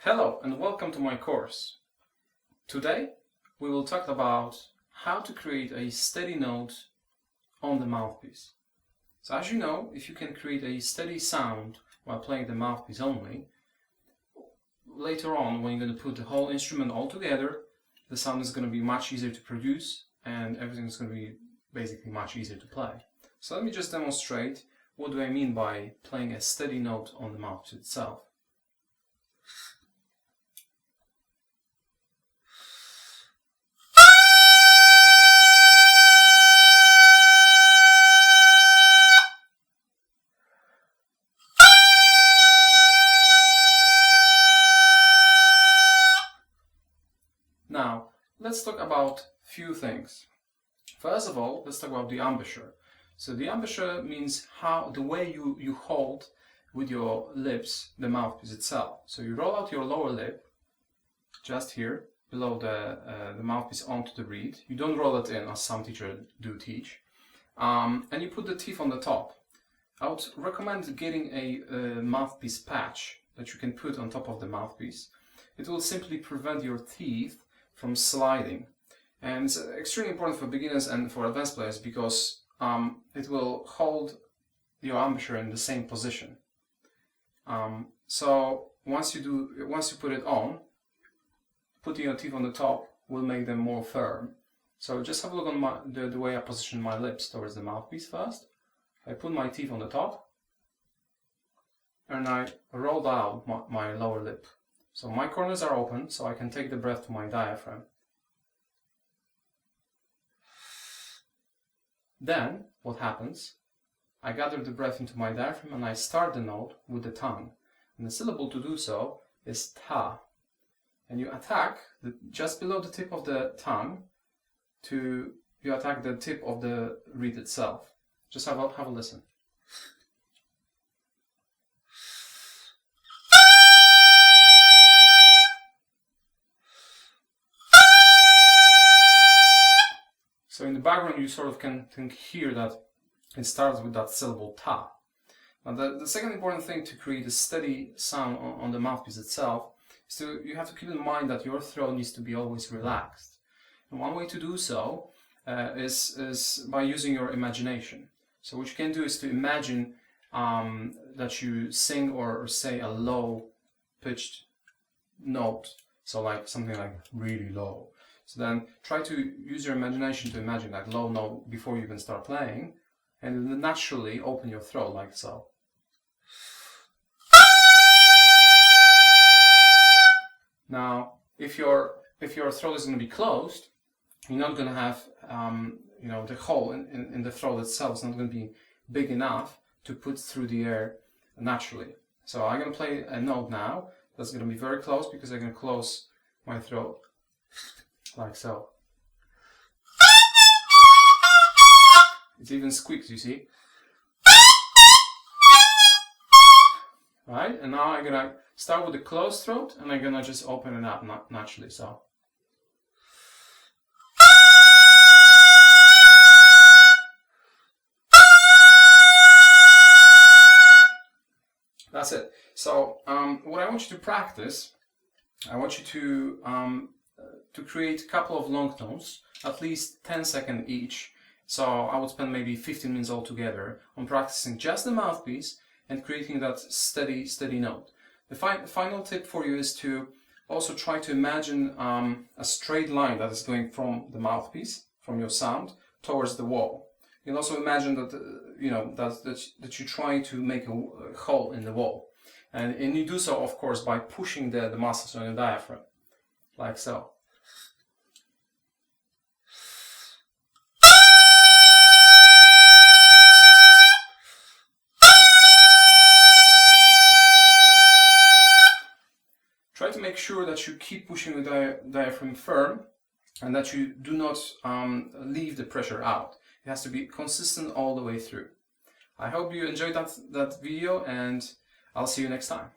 Hello and welcome to my course. Today we will talk about how to create a steady note on the mouthpiece. So as you know, if you can create a steady sound while playing the mouthpiece only, later on when you're going to put the whole instrument all together, the sound is going to be much easier to produce and everything is going to be basically much easier to play. So let me just demonstrate what do I mean by playing a steady note on the mouthpiece itself. Now, let's talk about a few things. First of all, let's talk about the embouchure. So the embouchure means the way you hold with your lips the mouthpiece itself. So you roll out your lower lip, just here, below the mouthpiece onto the reed. You don't roll it in, as some teachers do teach. And you put the teeth on the top. I would recommend getting a mouthpiece patch that you can put on top of the mouthpiece. It will simply prevent your teeth from sliding, and it's extremely important for beginners and for advanced players because it will hold your embouchure in the same position. So once you put it on, putting your teeth on the top will make them more firm. So just have a look on the way I position my lips towards the mouthpiece first. I put my teeth on the top and I roll out my lower lip. So my corners are open, so I can take the breath to my diaphragm. Then, what happens? I gather the breath into my diaphragm and I start the note with the tongue. And the syllable to do so is ta. And you attack just below the tip of the tongue you attack the tip of the reed itself. Just have a listen. So in the background you sort of can hear that it starts with that syllable ta. Now the second important thing to create a steady sound on the mouthpiece itself is you have to keep in mind that your throat needs to be always relaxed. And one way to do so is by using your imagination. So what you can do is to imagine that you sing or say a low pitched note, so like something like really low. So then try to use your imagination to imagine that low note before you even start playing, and then naturally open your throat like so. Now, if your throat is going to be closed, you're not going to have the hole in the throat itself is not going to be big enough to put through the air naturally. So I'm going to play a note now that's going to be very close because I'm going to close my throat. Like so. It's even squeaks, you see. Right? And now I'm gonna start with the closed throat and I'm gonna just open it up naturally. So. That's it. So what I want you to practice, I want you to create a couple of long notes, at least 10 seconds each. So I would spend maybe 15 minutes altogether on practicing just the mouthpiece and creating that steady note. The final tip for you is to also try to imagine a straight line that is going from the mouthpiece, from your sound, towards the wall. You can also imagine that that you're trying to make a hole in the wall, and you do so, of course, by pushing the muscles on your diaphragm, like so. Try to make sure that you keep pushing the diaphragm firm and that you do not leave the pressure out. It has to be consistent all the way through. I hope you enjoyed that video, and I'll see you next time.